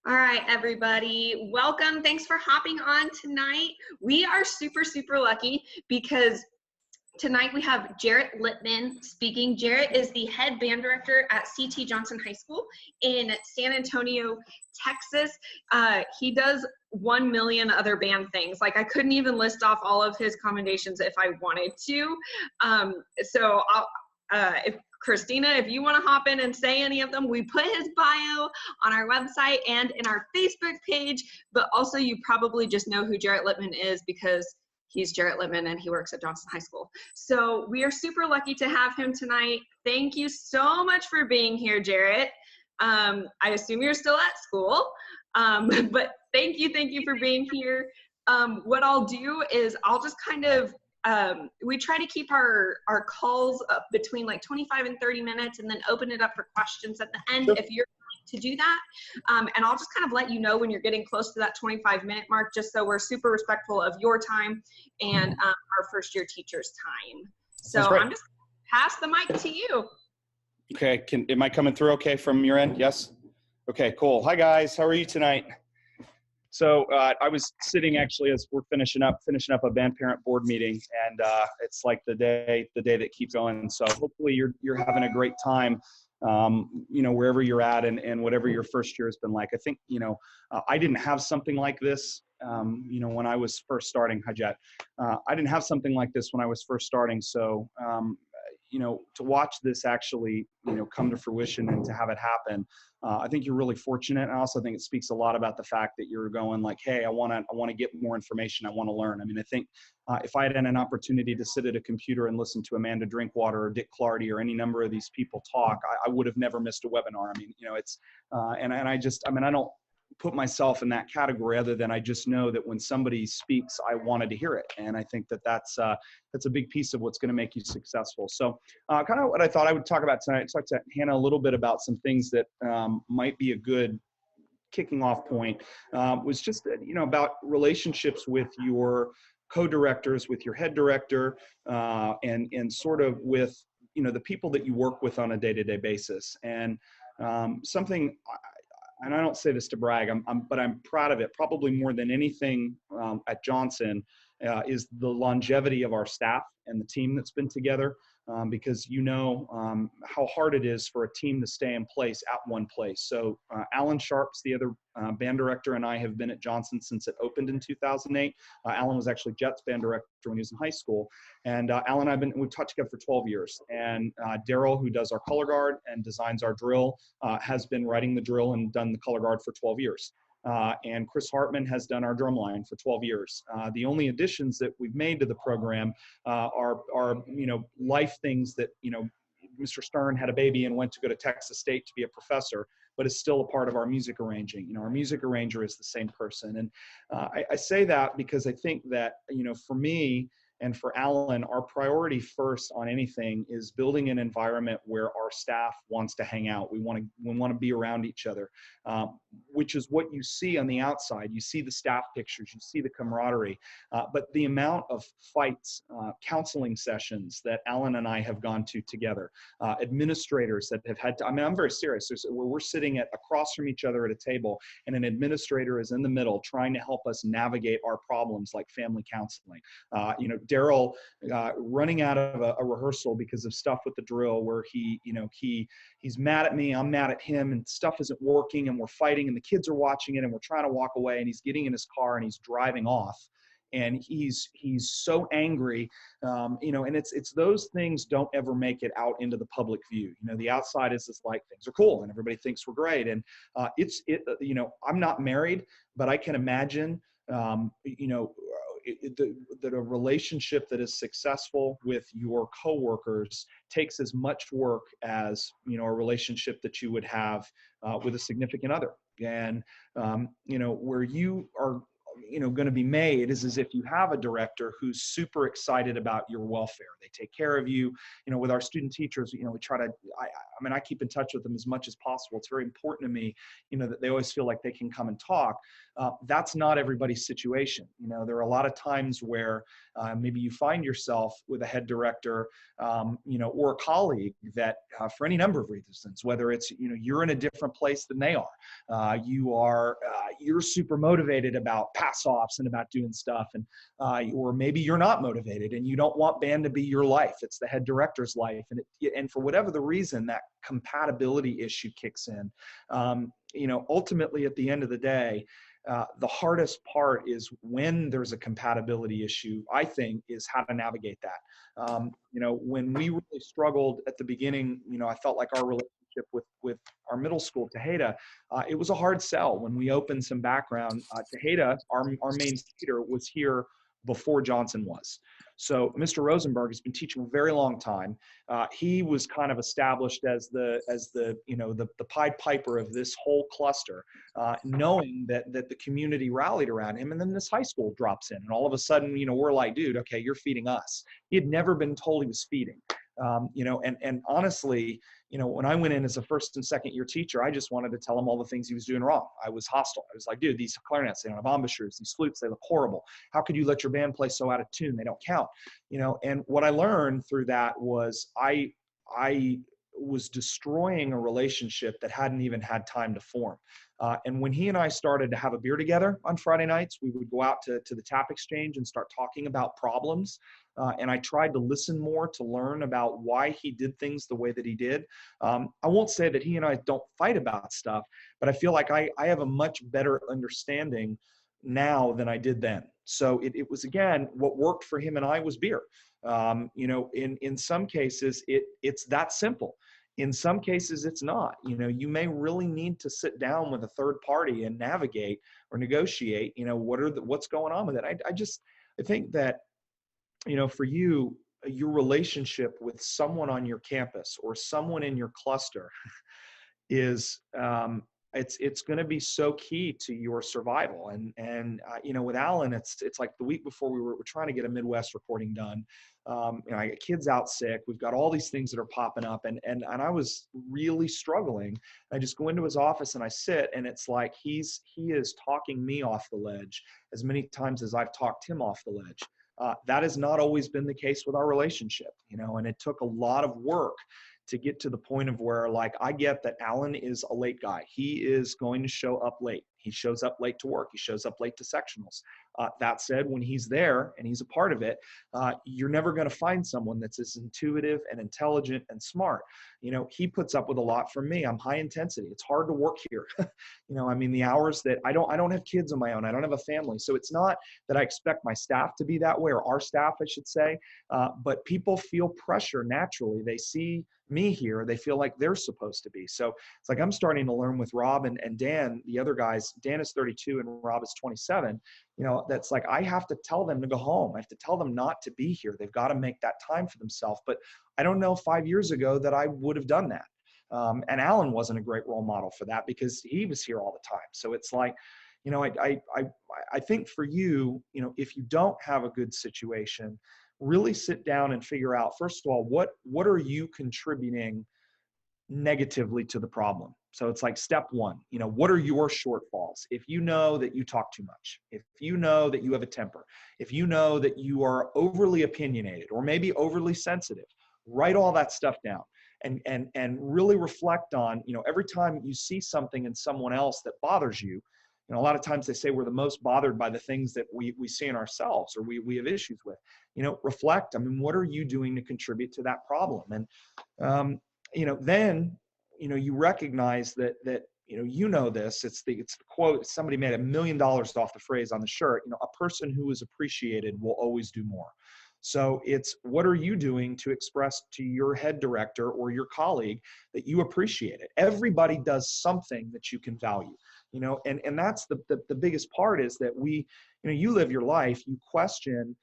All right, everybody. Welcome. Thanks for hopping on tonight. We are super, super lucky because tonight we have Jarrett Lipman speaking. Jarrett is the head band director at C.T. Johnson High School in San Antonio, Texas. He does 1 million other band things. Like, I couldn't even list off all of his commendations if I wanted to. If Christina, if you want to hop in and say any of them, we put his bio on our website and in our Facebook page, but also you probably just know who Jarrett Lipman is because he's Jarrett Lipman and he works at Johnson High School. So we are super lucky to have him tonight. Thank you so much for being here, Jarrett. I assume you're still at school, but thank you for being here. What I'll do is I'll just kind of we try to keep our calls up between like 25 and 30 minutes and then open it up for questions at the end if you're willing to do that. And I'll just kind of let you know when you're getting close to that 25-minute mark, just so we're super respectful of your time and our first year teachers' time. So I'm just gonna pass the mic to you. Okay, am I coming through okay from your end? Yes? Okay, cool. Hi guys, how are you tonight? So I was sitting actually as we're finishing up a band parent board meeting, and it's like the day that keeps going. So hopefully you're having a great time, wherever you're at and whatever your first year has been like. I think I didn't have something like this, when I was first starting. Hi, Jet. I didn't have something like this when I was first starting. So to watch this actually come to fruition and to have it happen. I think you're really fortunate. I also think it speaks a lot about the fact that you're going like, hey, I want to get more information. I want to learn. I mean, I think if I had an opportunity to sit at a computer and listen to Amanda Drinkwater or Dick Clardy or any number of these people talk, I would have never missed a webinar. I mean, it's I don't put myself in that category other than I just know that when somebody speaks, I wanted to hear it. And I think that's a big piece of what's going to make you successful. So kind of what I thought I would talk about tonight, talk to Hannah a little bit about some things that might be a good kicking off point, was just, about relationships with your co-directors, with your head director, and sort of with, the people that you work with on a day-to-day basis. And something, and I don't say this to brag, but I'm proud of it, probably more than anything at Johnson, is the longevity of our staff and the team that's been together, because how hard it is for a team to stay in place at one place. So Alan Sharps, the other band director, and I have been at Johnson since it opened in 2008. Alan was actually Jet's band director when he was in high school. And Alan and we've taught together for 12 years. And Daryl, who does our color guard and designs our drill, has been writing the drill and done the color guard for 12 years. And Chris Hartman has done our drumline for 12 years. The only additions that we've made to the program are life things that, Mr. Stern had a baby and went to go to Texas State to be a professor, but is still a part of our music arranging. Our music arranger is the same person. And I say that because I think that, for me, and for Alan, our priority first on anything is building an environment where our staff wants to hang out. We want to be around each other, which is what you see on the outside. You see the staff pictures, you see the camaraderie, but the amount of fights, counseling sessions that Alan and I have gone to together, administrators that have had to, I'm very serious. Where we're sitting across from each other at a table and an administrator is in the middle trying to help us navigate our problems like family counseling. Daryl running out of a rehearsal because of stuff with the drill where he's mad at me, I'm mad at him, and stuff isn't working and we're fighting and the kids are watching it and we're trying to walk away and he's getting in his car and he's driving off. And he's so angry, and it's those things don't ever make it out into the public view. The outside is just like things are cool and everybody thinks we're great. And I'm not married, but I can imagine, that a relationship that is successful with your coworkers takes as much work as a relationship that you would have with a significant other. And where you are going to be made is if you have a director who's super excited about your welfare. They take care of you. With our student teachers, we try to, I keep in touch with them as much as possible. It's very important to me, that they always feel like they can come and talk. That's not everybody's situation. There are a lot of times where maybe you find yourself with a head director, or a colleague that for any number of reasons, whether it's, you're in a different place than they are, you're super motivated about pass-offs and about doing stuff, and or maybe you're not motivated and you don't want band to be your life. It's the head director's life, and for whatever the reason, that compatibility issue kicks in. Ultimately, at the end of the day, the hardest part is when there's a compatibility issue, I think, is how to navigate that. When we really struggled at the beginning, I felt like our relationship with our middle school, Tejeda, it was a hard sell. When we opened some background, Tejeda, our main teacher, was here before Johnson was. So Mr. Rosenberg has been teaching a very long time. He was kind of established as the Pied Piper of this whole cluster, knowing that the community rallied around him. And then this high school drops in, and all of a sudden, we're like, dude, okay, you're feeding us. He had never been told he was feeding. And honestly, when I went in as a first and second year teacher, I just wanted to tell him all the things he was doing wrong. I was hostile. I was like, dude, these clarinets, they don't have embouchures. These flutes, they look horrible. How could you let your band play so out of tune? They don't count. And what I learned through that was I was destroying a relationship that hadn't even had time to form. And when he and I started to have a beer together on Friday nights, we would go out to the tap exchange and start talking about problems. And I tried to listen more to learn about why he did things the way that he did. I won't say that he and I don't fight about stuff, but I feel like I have a much better understanding now than I did then. So it was, again, what worked for him and I was beer. In some cases, it's that simple. In some cases, it's not. You may really need to sit down with a third party and navigate or negotiate, what's going on with it. I think that, for you, your relationship with someone on your campus or someone in your cluster is, it's going to be so key to your survival. And with Alan, it's like the week before we're trying to get a Midwest recording done. I got kids out sick. We've got all these things that are popping up, and I was really struggling. I just go into his office and I sit, and it's like he is talking me off the ledge as many times as I've talked him off the ledge. That has not always been the case with our relationship, and it took a lot of work to get to the point of where, like, I get that Alan is a late guy. He is going to show up late. He shows up late to work. He shows up late to sectionals. That said, when he's there and he's a part of it, you're never going to find someone that's as intuitive and intelligent and smart. He puts up with a lot from me. I'm high intensity. It's hard to work here. The hours that I don't have kids of my own. I don't have a family. So it's not that I expect my staff to be that way, or our staff, I should say. But people feel pressure naturally. They see me here. They feel like they're supposed to be. So it's like I'm starting to learn with Rob and Dan, the other guys. Dan is 32 and Rob is 27. That's like, I have to tell them to go home. I have to tell them not to be here. They've got to make that time for themselves. But I don't know 5 years ago that I would have done that. And Alan wasn't a great role model for that because he was here all the time. So it's like, I think for you, if you don't have a good situation, really sit down and figure out, first of all, what are you contributing negatively to the problem? So it's like step one, what are your shortfalls? If you know that you talk too much, if you know that you have a temper, if you know that you are overly opinionated or maybe overly sensitive, write all that stuff down and really reflect on, every time you see something in someone else that bothers you. A lot of times they say we're the most bothered by the things that we see in ourselves or we have issues with. Reflect. What are you doing to contribute to that problem? And then you recognize that this. It's the quote. Somebody made $1 million off the phrase on the shirt. A person who is appreciated will always do more. So it's, what are you doing to express to your head director or your colleague that you appreciate it? Everybody does something that you can value, and that's the biggest part, is that you live your life, you question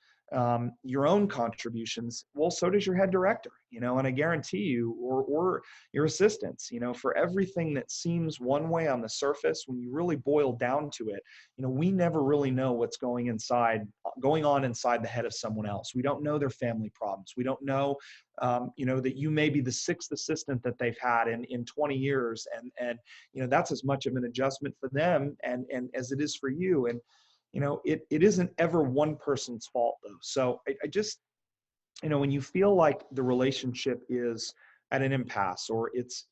your own contributions, well, so does your head director, and I guarantee you, or your assistants, for everything that seems one way on the surface, when you really boil down to it, we never really know what's going on inside the head of someone else. We don't know their family problems. We don't know, that you may be the sixth assistant that they've had in 20 years. And that's as much of an adjustment for them and as it is for you. And, it isn't ever one person's fault though. So I just, when you feel like the relationship is at an impasse, or it's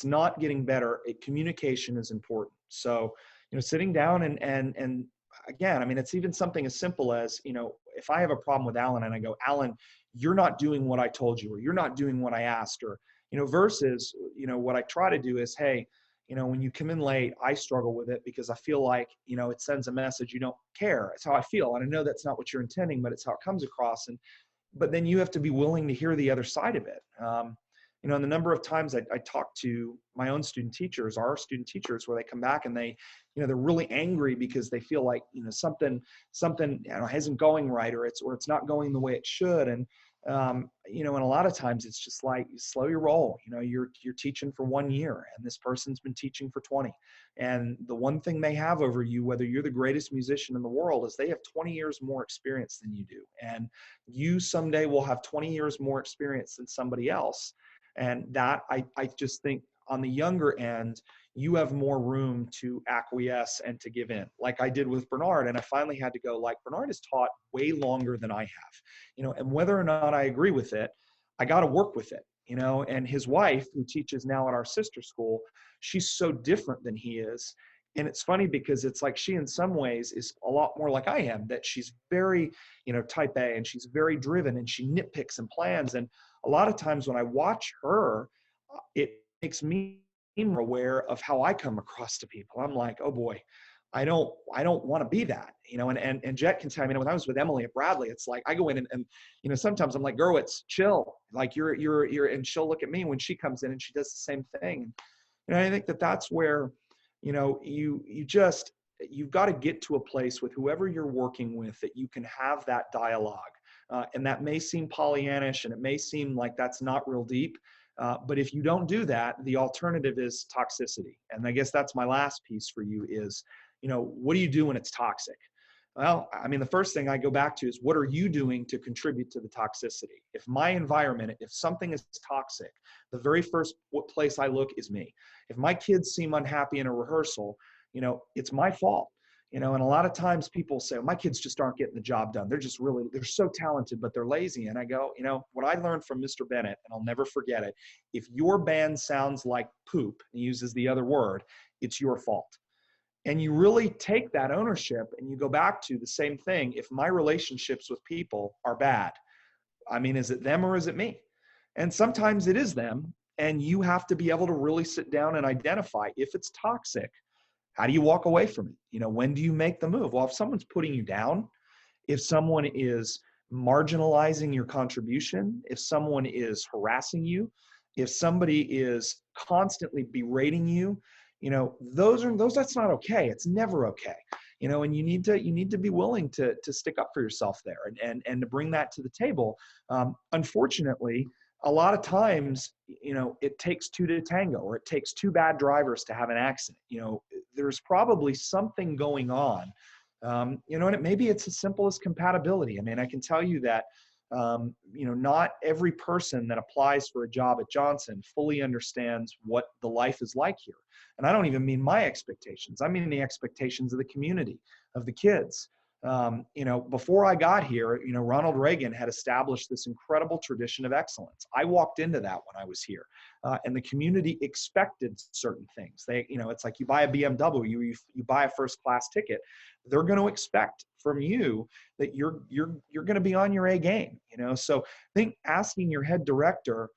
not getting better, communication is important. So, sitting down and again, I mean, it's even something as simple as, if I have a problem with Alan and I go, Alan, you're not doing what I told you, or you're not doing what I asked, or, versus, what I try to do is, hey, when you come in late, I struggle with it because I feel like, it sends a message you don't care. It's how I feel. And I know that's not what you're intending, but it's how it comes across. But then you have to be willing to hear the other side of it. And the number of times I talk to my own student teachers, our student teachers, where they come back and they, they're really angry because they feel like, something isn't going right, or it's not going the way it should. And and a lot of times it's just like, slow your roll. You're teaching for 1 year and this person's been teaching for 20. And the one thing they have over you, whether you're the greatest musician in the world, is they have 20 years more experience than you do. And you someday will have 20 years more experience than somebody else. And that I just think on the younger end, you have more room to acquiesce and to give in, like I did with Bernard. And I finally had to go, like, Bernard has taught way longer than I have, and whether or not I agree with it, I got to work with it, and his wife, who teaches now at our sister school, she's so different than he is. And it's funny because it's like she in some ways is a lot more like I am, that she's very, type A, and she's very driven, and she nitpicks and plans. And a lot of times when I watch her, it makes me more aware of how I come across to people. I'm like, oh boy, I don't want to be that, and Jet can tell me, when I was with Emily at Bradley, it's like, I go in and sometimes I'm like, Gerwitz, chill, like you're, and she'll look at me when she comes in and she does the same thing. And I think that's where, you've got to get to a place with whoever you're working with that you can have that dialogue. And that may seem Pollyannish, and it may seem like that's not real deep. But if you don't do that, the alternative is toxicity. And I guess that's my last piece for you is, what do you do when it's toxic? Well, I mean, the first thing I go back to is, what are you doing to contribute to the toxicity? If my environment, if something is toxic, the very first place I look is me. If my kids seem unhappy in a rehearsal, it's my fault. And a lot of times people say, my kids just aren't getting the job done. They're so talented, but they're lazy. And I go, what I learned from Mr. Bennett, and I'll never forget it, if your band sounds like poop, and he uses the other word, it's your fault. And you really take that ownership and you go back to the same thing. If my relationships with people are bad, I mean, is it them or is it me? And sometimes it is them. And you have to be able to really sit down and identify if it's toxic. How do you walk away from it? When do you make the move? Well, if someone's putting you down, if someone is marginalizing your contribution, if someone is harassing you, if somebody is constantly berating you, that's not okay. It's never okay. And you need to be willing to stick up for yourself there and to bring that to the table. Unfortunately, a lot of times, it takes two to tango, or it takes two bad drivers to have an accident. There's probably something going on, and maybe it's as simple as compatibility. I mean, I can tell you that, not every person that applies for a job at Johnson fully understands what the life is like here. And I don't even mean my expectations. I mean the expectations of the community, of the kids. Before I got here, Ronald Reagan had established this incredible tradition of excellence. I walked into that when I was here, and the community expected certain things. It's like you buy a BMW, you buy a first class ticket. They're going to expect from you that you're going to be on your A game. So I think asking your head director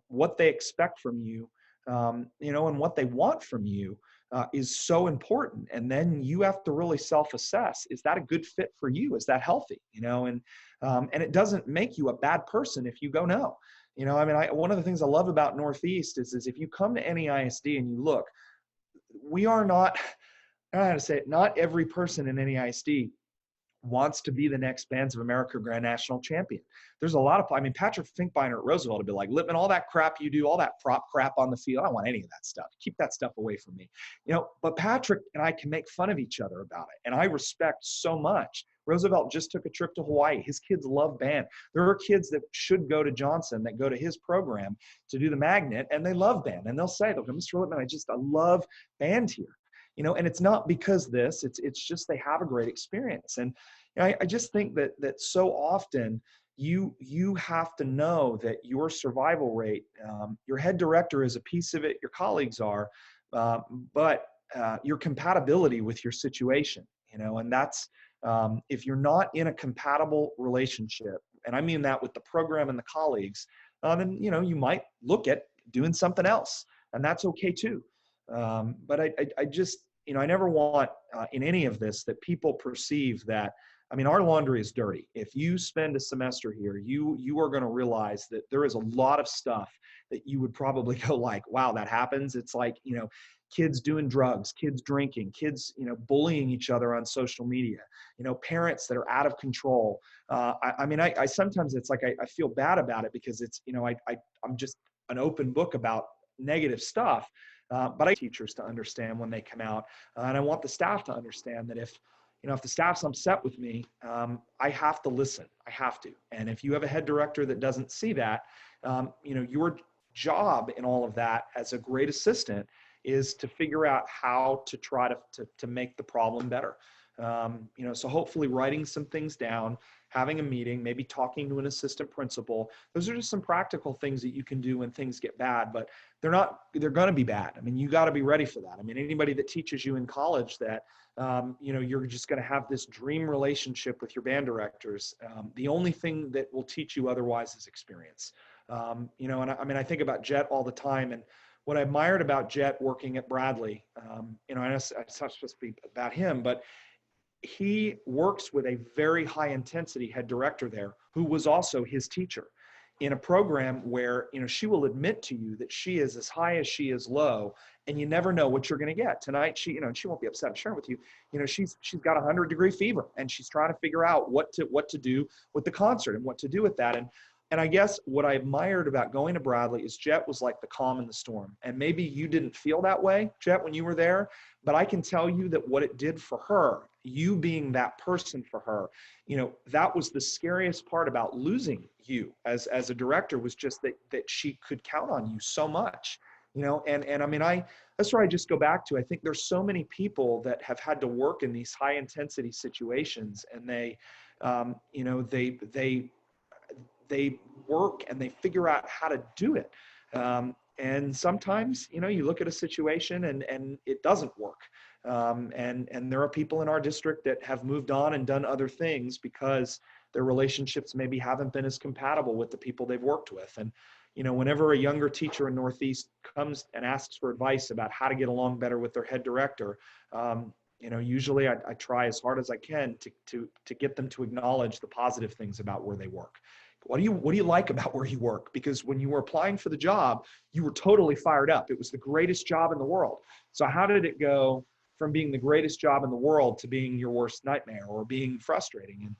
what they expect from you, and what they want from you. Is so important. And then you have to really self-assess. Is that a good fit for you? Is that healthy? And it doesn't make you a bad person if you go no. One of the things I love about Northeast is if you come to NEISD and you look, we are not, I don't know how to say it, not every person in NEISD wants to be the next Bands of America Grand National Champion. There's a lot of, I mean, Patrick Finkbeiner at Roosevelt would be like, Lipman, all that crap you do, all that prop crap on the field, I don't want any of that stuff. Keep that stuff away from me. You know, but Patrick and I can make fun of each other about it. And I respect so much. Roosevelt just took a trip to Hawaii. His kids love band. There are kids that should go to Johnson that go to his program to do the magnet, and they love band. And they'll say, look, Mr. Lipman, I love band here. You know, and it's not because it's just they have a great experience. And you know, I just think that so often you have to know that your survival rate, your head director is a piece of it, your colleagues are, but your compatibility with your situation, you know, and that's, if you're not in a compatible relationship, and I mean that with the program and the colleagues, then, you know, you might look at doing something else, and that's okay too. But I just, you know, I never want in any of this that people perceive that, I mean, our laundry is dirty. If you spend a semester here, you are going to realize that there is a lot of stuff that you would probably go like, wow, that happens. It's like, you know, kids doing drugs, kids drinking, kids, you know, bullying each other on social media, you know, parents that are out of control. I mean, I sometimes it's like, I feel bad about it because it's, you know, I'm just an open book about negative stuff. But I want teachers to understand when they come out, and I want the staff to understand that if, you know, if the staff's upset with me, I have to listen. I have to. And if you have a head director that doesn't see that, you know, your job in all of that as a great assistant is to figure out how to try to make the problem better. You know, so hopefully writing some things down, having a meeting, maybe talking to an assistant principal. Those are just some practical things that you can do when things get bad, but they're going to be bad. I mean, you got to be ready for that. I mean, anybody that teaches you in college that, you know, you're just going to have this dream relationship with your band directors. The only thing that will teach you otherwise is experience. You know, and I mean, I think about Jet all the time, and what I admired about Jet working at Bradley, you know, I know it's not supposed to be about him, but he works with a very high intensity head director there who was also his teacher in a program where, you know, she will admit to you that she is as high as she is low, and you never know what you're going to get. Tonight, she, you know, and she won't be upset sharing with you, you know, she's got 100-degree fever, and she's trying to figure out what to do with the concert and what to do with that. And I guess what I admired about going to Bradley is Jet was like the calm in the storm. And maybe you didn't feel that way, Jet, when you were there, but I can tell you that what it did for her, you being that person for her, you know, that was the scariest part about losing you as a director, was just that she could count on you so much, you know, and I mean, that's where I just go back to, I think there's so many people that have had to work in these high intensity situations, and they, you know, they work and they figure out how to do it. And sometimes, you know, you look at a situation and it doesn't work. And there are people in our district that have moved on and done other things because their relationships maybe haven't been as compatible with the people they've worked with. And, you know, whenever a younger teacher in Northeast comes and asks for advice about how to get along better with their head director, you know, usually I try as hard as I can to get them to acknowledge the positive things about where they work. What do you like about where you work? Because when you were applying for the job, you were totally fired up. It was the greatest job in the world. So how did it go from being the greatest job in the world to being your worst nightmare or being frustrating? And,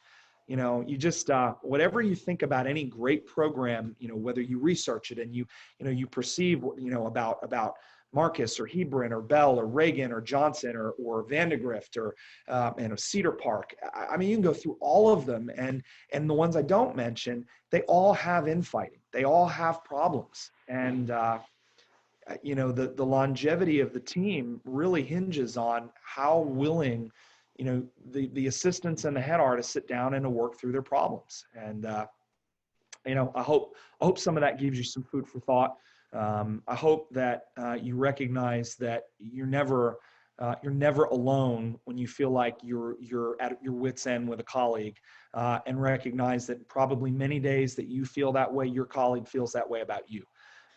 you know, you just, whatever you think about any great program, you know, whether you research it and you perceive, you know, about Marcus or Hebron or Bell or Reagan or Johnson or Vandegrift or Cedar Park. I mean, you can go through all of them, and the ones I don't mention, they all have infighting. They all have problems, and you know, the longevity of the team really hinges on how willing, you know, the assistants and the head are to sit down and to work through their problems. And you know, I hope some of that gives you some food for thought. I hope that you recognize that you're never alone when you feel like you're at your wit's end with a colleague, and recognize that probably many days that you feel that way, your colleague feels that way about you.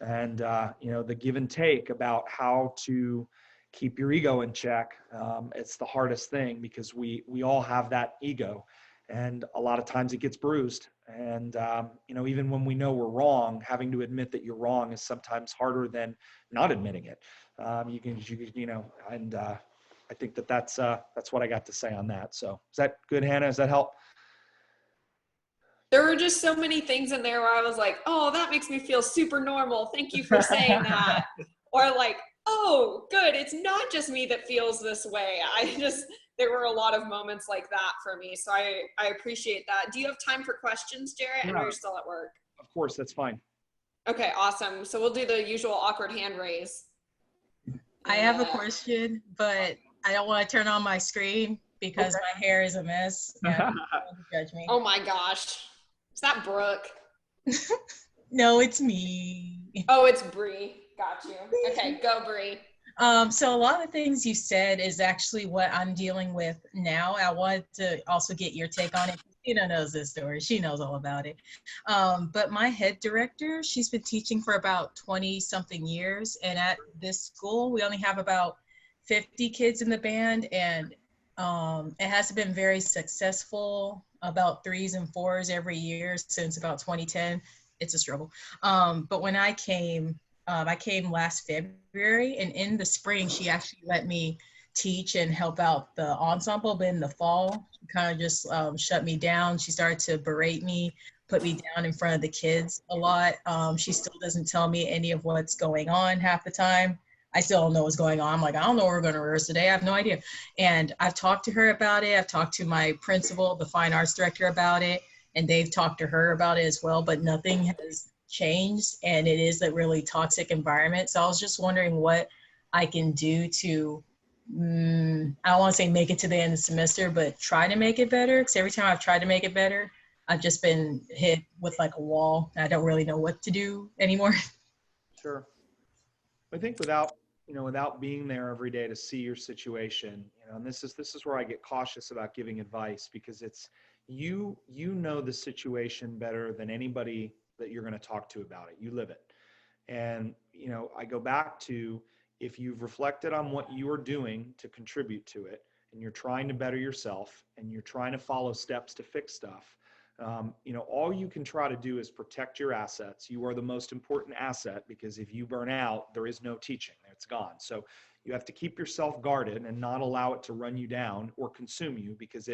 And you know, the give and take about how to keep your ego in check, it's the hardest thing, because we all have that ego, and a lot of times it gets bruised. And, you know, even when we know we're wrong, having to admit that you're wrong is sometimes harder than not admitting it. You know, and I think that's what I got to say on that. So is that good, Hannah? Does that help? There were just so many things in there where I was like, oh, that makes me feel super normal. Thank you for saying that. Or like, oh, good. It's not just me that feels this way. There were a lot of moments like that for me. So I appreciate that. Do you have time for questions, Jarrett? I know you're still at work. Of course, that's fine. Okay, awesome. So we'll do the usual awkward hand raise. I have a question, but I don't want to turn on my screen because my hair is a mess. And judge me. Oh my gosh. Is that Brooke? No, it's me. Oh, it's Bree. Got you. Okay, go Bree. So a lot of things you said is actually what I'm dealing with now. I wanted to also get your take on it. Christina knows this story. She knows all about it. But my head director, she's been teaching for about 20 something years. And at this school, we only have about 50 kids in the band. And it has been very successful, about 3s and 4s every year since about 2010. It's a struggle. But when I came last February, and in the spring, she actually let me teach and help out the ensemble. But in the fall, she kind of just shut me down. She started to berate me, put me down in front of the kids a lot. She still doesn't tell me any of what's going on half the time. I still don't know what's going on. I'm like, I don't know what we're going to rehearse today. I have no idea. And I've talked to her about it. I've talked to my principal, the fine arts director, about it. And they've talked to her about it as well, but nothing has changed. And it is a really toxic environment. So I was just wondering what I can do to, I don't want to say make it to the end of the semester, but try to make it better. Because every time I've tried to make it better, I've just been hit with like a wall. I don't really know what to do anymore. Sure. I think without being there every day to see your situation, and this is where I get cautious about giving advice, because it's you know the situation better than anybody that you're going to talk to about it. You live it. And, I go back to, if you've reflected on what you are doing to contribute to it, and you're trying to better yourself, and you're trying to follow steps to fix stuff, all you can try to do is protect your assets. You are the most important asset, because if you burn out, there is no teaching. It's gone. So you have to keep yourself guarded and not allow it to run you down or consume you, because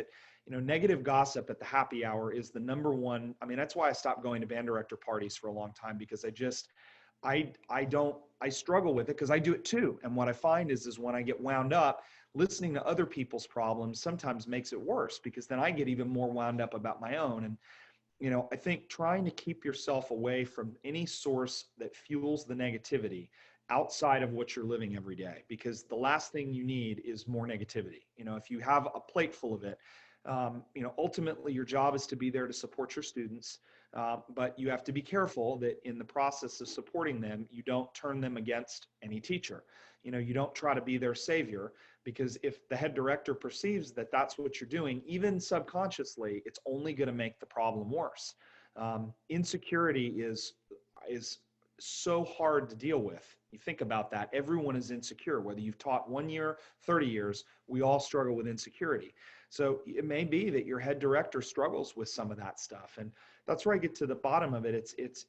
negative gossip at the happy hour is the number one. I mean, that's why I stopped going to band director parties for a long time, because I struggle with it, because I do it too. And what I find is when I get wound up, listening to other people's problems sometimes makes it worse, because then I get even more wound up about my own. And, I think trying to keep yourself away from any source that fuels the negativity outside of what you're living every day, because the last thing you need is more negativity. If you have a plate full of it, ultimately your job is to be there to support your students. But you have to be careful that in the process of supporting them, you don't turn them against any teacher. You don't try to be their savior, because if the head director perceives that that's what you're doing, even subconsciously, it's only going to make the problem worse. Insecurity is so hard to deal with. You think about that. Everyone is insecure. Whether you've taught 1 year, 30 years, we all struggle with insecurity. So it may be that your head director struggles with some of that stuff. And that's where I get to the bottom of it. It's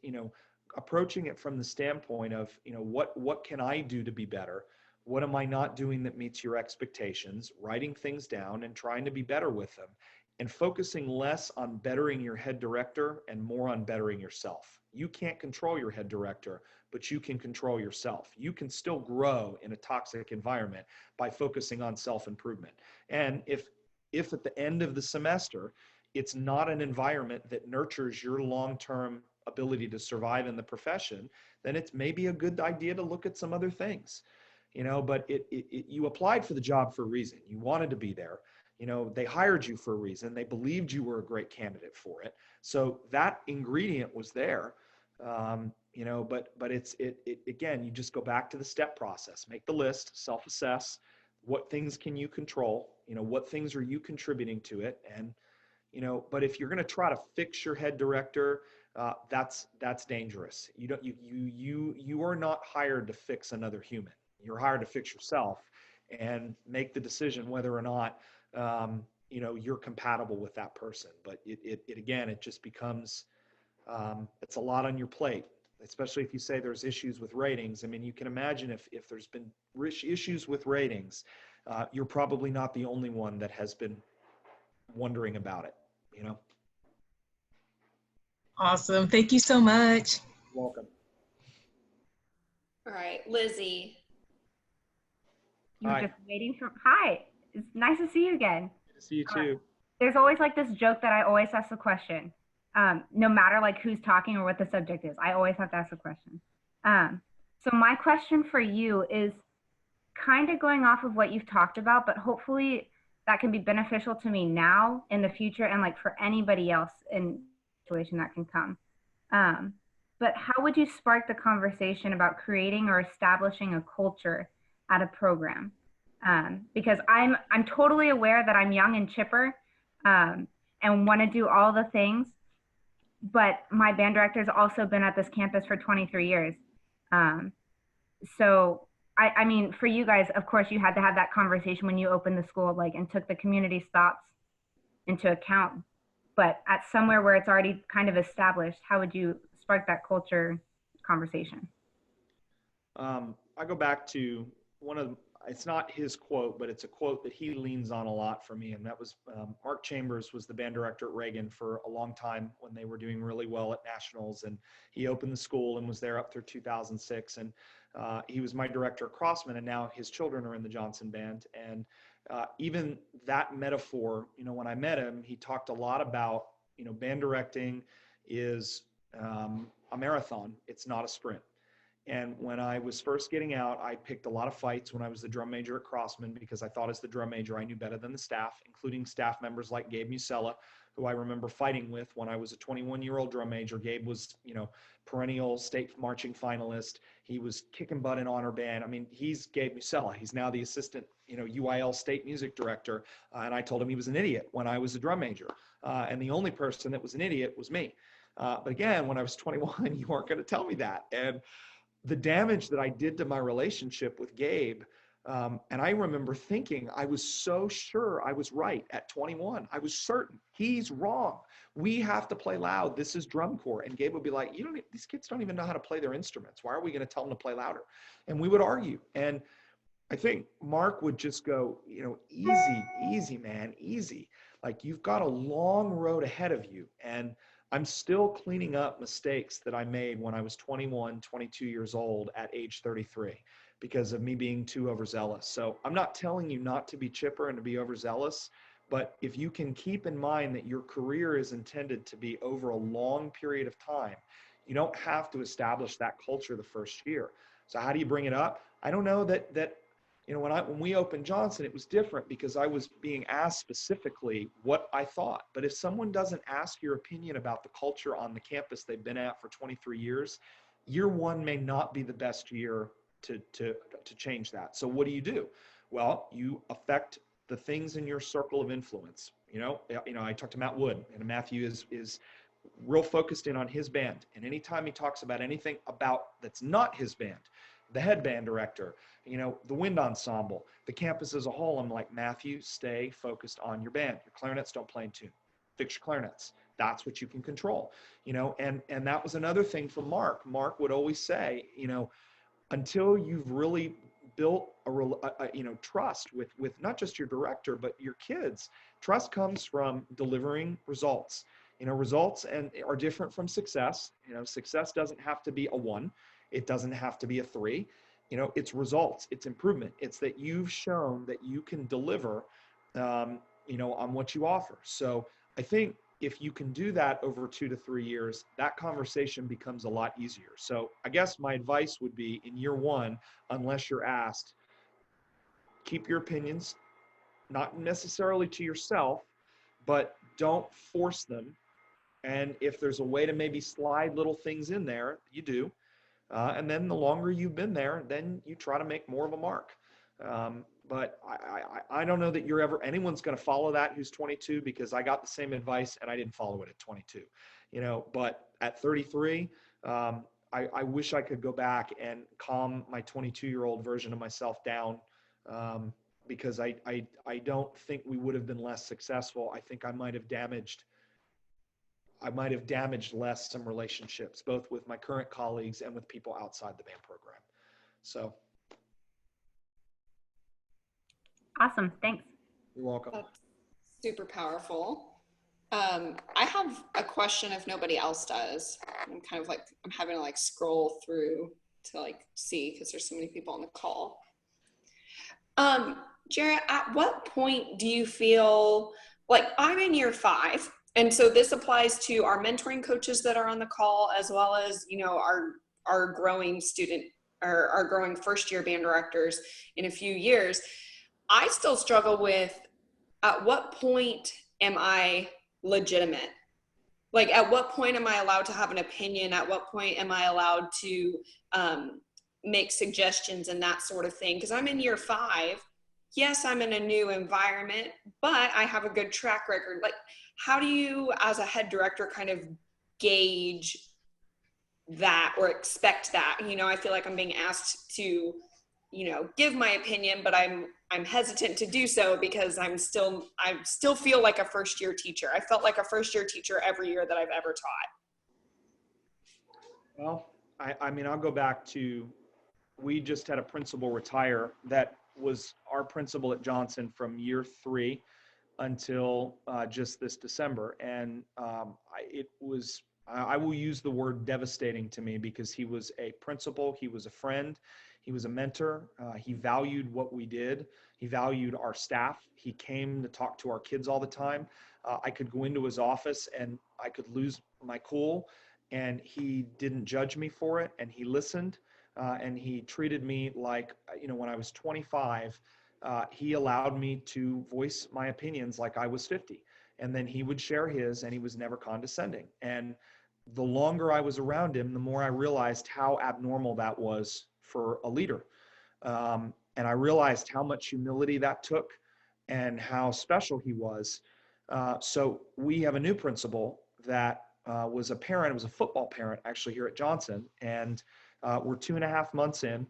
approaching it from the standpoint of, what can I do to be better? What am I not doing that meets your expectations? Writing things down and trying to be better with them, and focusing less on bettering your head director and more on bettering yourself. You can't control your head director, but you can control yourself. You can still grow in a toxic environment by focusing on self-improvement. And if at the end of the semester, it's not an environment that nurtures your long-term ability to survive in the profession, then it's maybe a good idea to look at some other things. But you applied for the job for a reason. You wanted to be there. They hired you for a reason. They believed you were a great candidate for it. So that ingredient was there. But it's again, you just go back to the step process, make the list, self-assess, what things can you control, what things are you contributing to it. And, but if you're going to try to fix your head director, that's dangerous. You are not hired to fix another human. You're hired to fix yourself and make the decision whether or not, you're compatible with that person. But it just becomes, it's a lot on your plate, especially if you say there's issues with ratings. I mean, you can imagine if there's been issues with ratings, you're probably not the only one that has been wondering about it, you know? Awesome. Thank you so much. Welcome. All right, Lizzie. You were Hi. just waiting for. Hi, it's nice to see you again. Good to see you too. There's always like this joke that I always ask the question, no matter like who's talking or what the subject is. I always have to ask a question. So my question for you is kind of going off of what you've talked about, but hopefully that can be beneficial to me now in the future and like for anybody else in a situation that can come. But how would you spark the conversation about creating or establishing a culture at a program? Because I'm totally aware that I'm young and chipper, and want to do all the things, but my band director's also been at this campus for 23 years. So I mean, for you guys, of course, you had to have that conversation when you opened the school, like, and took the community's thoughts into account. But at somewhere where it's already kind of established, how would you spark that culture conversation? I go back to it's not his quote, but it's a quote that he leans on a lot for me. And that was Art Chambers was the band director at Reagan for a long time when they were doing really well at nationals. And he opened the school and was there up through 2006. And he was my director at Crossman, and now his children are in the Johnson band. And even that metaphor, you know, when I met him, he talked a lot about, you know, band directing is a marathon. It's not a sprint. And when I was first getting out, I picked a lot of fights when I was the drum major at Crossman, because I thought as the drum major, I knew better than the staff, including staff members like Gabe Musella, who I remember fighting with when I was a 21-year-old drum major. Gabe was, you know, perennial state marching finalist. He was kicking butt in honor band. I mean, he's Gabe Musella. He's now the assistant, you know, UIL state music director. And I told him he was an idiot when I was a drum major. And the only person that was an idiot was me. But again, when I was 21, you weren't going to tell me that. And the damage that I did to my relationship with Gabe, and I remember thinking I was so sure I was right at 21. I was certain he's wrong. We have to play loud. This is drum corps. And Gabe would be like, these kids don't even know how to play their instruments. Why are we going to tell them to play louder? And we would argue. And I think Mark would just go, you know, easy, man, easy. Like, you've got a long road ahead of you. And I'm still cleaning up mistakes that I made when I was 21, 22 years old at age 33 because of me being too overzealous. So I'm not telling you not to be chipper and to be overzealous, but if you can keep in mind that your career is intended to be over a long period of time, you don't have to establish that culture the first year. So how do you bring it up? I don't know that you know, when we opened Johnson, it was different because I was being asked specifically what I thought. But if someone doesn't ask your opinion about the culture on the campus they've been at for 23 years, year one may not be the best year to change that. So what do? Well, you affect the things in your circle of influence. You know, I talked to Matt Wood, and Matthew is real focused in on his band. And anytime he talks about anything about that's not his band, the head band director, you know, the wind ensemble, the campus as a whole, I'm like, Matthew, stay focused on your band. Your clarinets don't play in tune. Fix your clarinets. That's what you can control, you know, and that was another thing for Mark. Mark would always say, you know, until you've really built a trust with not just your director, but your kids, trust comes from delivering results. You know, results are different from success. You know, success doesn't have to be a 1. It doesn't have to be a 3. You know, it's results, it's improvement. It's that you've shown that you can deliver, you know, on what you offer. So I think if you can do that over 2 to 3 years, that conversation becomes a lot easier. So I guess my advice would be in year one, unless you're asked, keep your opinions, not necessarily to yourself, but don't force them. And if there's a way to maybe slide little things in there, you do. And then the longer you've been there, then you try to make more of a mark. But I don't know that anyone's going to follow that who's 22, because I got the same advice and I didn't follow it at 22, you know, but at 33, I wish I could go back and calm my 22-year-old version of myself down, because I don't think we would have been less successful. I think I might have damaged less some relationships, both with my current colleagues and with people outside the band program. So. Awesome. Thanks. You're welcome. That's super powerful. I have a question if nobody else does. I'm kind of like, I'm having to like scroll through to like see, because there's so many people on the call. Jarrett, at what point do you feel like, I'm in year 5, and so this applies to our mentoring coaches that are on the call, as well as, you know, our growing student, or our growing first year band directors in a few years. I still struggle with, at what point am I legitimate? Like, at what point am I allowed to have an opinion? At what point am I allowed to make suggestions and that sort of thing? Because I'm in year 5. Yes, I'm in a new environment, but I have a good track record. Like, how do you, as a head director, kind of gauge that or expect that? You know, I feel like I'm being asked to, you know, give my opinion, but I'm hesitant to do so because I still feel like a first year teacher. I felt like a first year teacher every year that I've ever taught. Well, I mean, I'll go back to, we just had a principal retire that was our principal at Johnson from year 3 until just this December. And I will use the word devastating to me, because he was a principal, he was a friend, he was a mentor. He valued what we did. He valued our staff. He came to talk to our kids all the time. I could go into his office and I could lose my cool, and he didn't judge me for it. And he listened, and he treated me like, you know, when I was 25, he allowed me to voice my opinions like I was 50. And then he would share his, and he was never condescending. And the longer I was around him, the more I realized how abnormal that was for a leader. And I realized how much humility that took and how special he was. So we have a new principal that was a parent. It was a football parent actually here at Johnson. And we're 2.5 months in.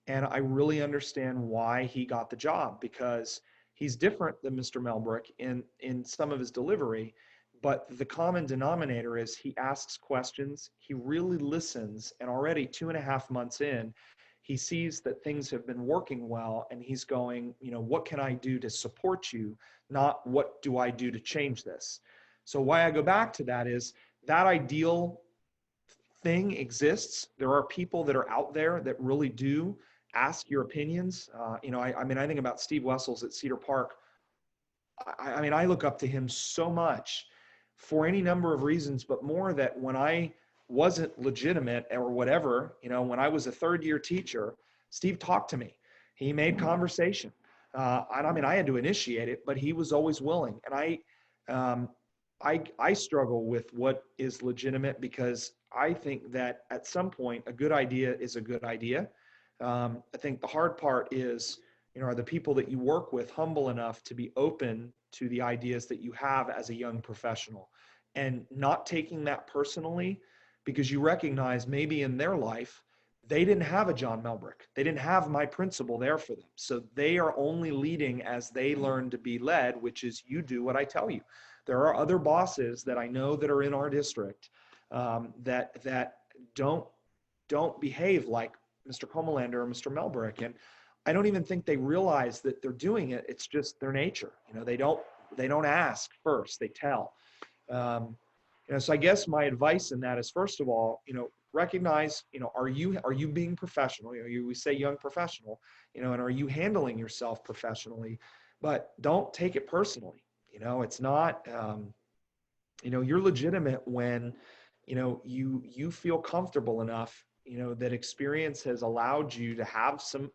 And I really understand why he got the job, because he's different than Mr. Melbrick in some of his delivery. But the common denominator is he asks questions, he really listens, and already 2.5 months in, he sees that things have been working well, and he's going, you know, what can I do to support you, not what do I do to change this? So why I go back to that is that ideal thing exists. There are people that are out there that really do ask your opinions. You know, I mean, I think about Steve Wessels at Cedar Park. I mean, I look up to him so much for any number of reasons, but more that when I wasn't legitimate or whatever, you know, when I was a 3rd-year teacher, Steve talked to me. He made conversation. I mean, I had to initiate it, but he was always willing. And I struggle with what is legitimate, because I think that at some point, a good idea is a good idea. I think the hard part is, you know, are the people that you work with humble enough to be open to the ideas that you have as a young professional, and not taking that personally, because you recognize maybe in their life, they didn't have a John Melbrick. They didn't have my principal there for them. So they are only leading as they learn to be led, which is you do what I tell you. There are other bosses that I know that are in our district that don't behave like Mr. Comalander or Mr. Melbrick. And I don't even think they realize that they're doing it. It's just their nature. You know, they don't ask first, they tell. You know, so I guess my advice in that is, first of all, you know, recognize, you know, are you being professional? You know, we say young professional, you know, and are you handling yourself professionally? But don't take it personally. You know, it's not, you know, you're legitimate when, you know, you feel comfortable enough, you know, that experience has allowed you to have some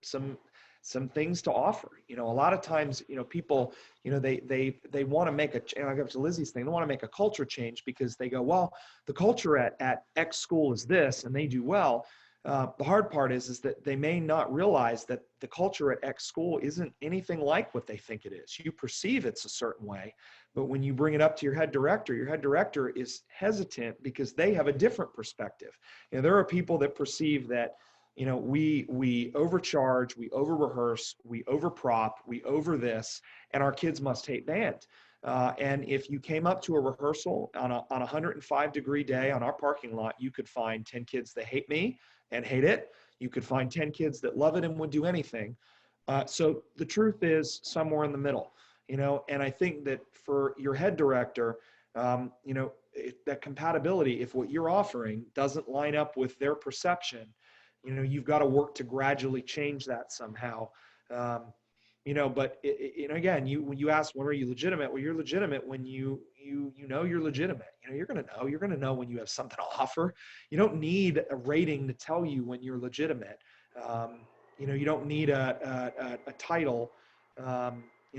things to offer. You know, a lot of times, you know, people, you know, they want to make and I go to Lizzie's thing, they want to make a culture change because they go, well, the culture at X school is this, and they do well. The hard part is that they may not realize that the culture at X school isn't anything like what they think it is. You perceive it's a certain way, but when you bring it up to your head director is hesitant because they have a different perspective. You know, there are people that perceive that, you know, we overcharge, we over-rehearse, we over-prop, we over this, and our kids must hate band. And if you came up to a rehearsal on a 105-degree day on our parking lot, you could find 10 kids that hate me and hate it. You could find 10 kids that love it and would do anything. So the truth is somewhere in the middle, you know, and I think that for your head director, you know, that compatibility, if what you're offering doesn't line up with their perception, you know, you've got to work to gradually change that somehow. You know, but you know, again, when you ask, when are you legitimate? Well, you're legitimate when you know you're legitimate. You know, you're going to know when you have something to offer. You don't need a rating to tell you when you're legitimate. You know, you don't need a title, you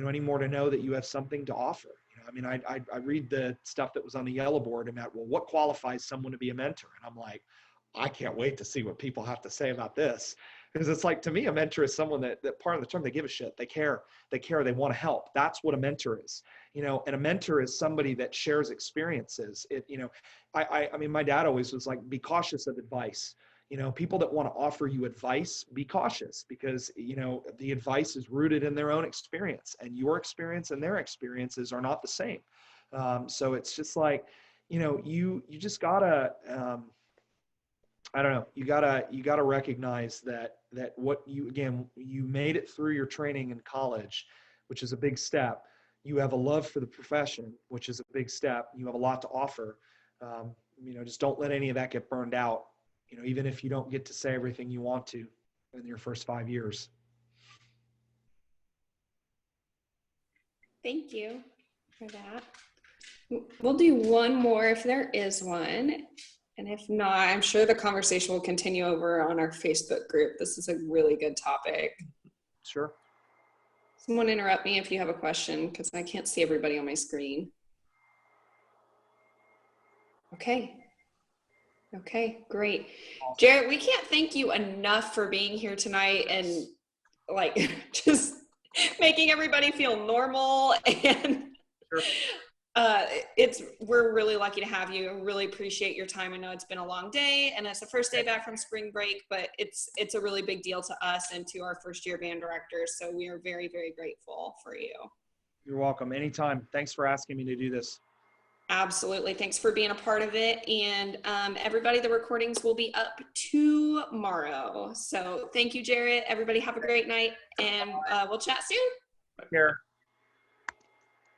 know, anymore to know that you have something to offer. You know, I mean, I read the stuff that was on the yellow board and well, what qualifies someone to be a mentor? And I'm like, I can't wait to see what people have to say about this. Because it's like, to me, a mentor is someone that part of the term, they give a shit, they care, they want to help. That's what a mentor is, you know, and a mentor is somebody that shares experiences. You know, I mean, my dad always was like, be cautious of advice. You know, people that want to offer you advice, be cautious, because, you know, the advice is rooted in their own experience, and your experience and their experiences are not the same. So it's just like, you know, you just gotta, I don't know. You gotta recognize that what you made it through your training in college, which is a big step. You have a love for the profession, which is a big step. You have a lot to offer. You know, just don't let any of that get burned out. You know, even if you don't get to say everything you want to in your first 5 years. Thank you for that. We'll do one more if there is one. And if not, I'm sure the conversation will continue over on our Facebook group. This is a really good topic. Sure. Someone interrupt me if you have a question, because I can't see everybody on my screen. Okay. Okay, great. Jarrett, we can't thank you enough for being here tonight and like just making everybody feel normal. And Sure. we're really lucky to have you. I really appreciate your time. I know it's been a long day and it's the first day back from spring break, but it's a really big deal to us and to our first year band directors. So we are very, very grateful for you. You're welcome. Anytime. Thanks for asking me to do this. Absolutely. Thanks for being a part of it. And everybody, the recordings will be up tomorrow. So thank you, Jarrett. Everybody have a great night, and we'll chat soon. Take care.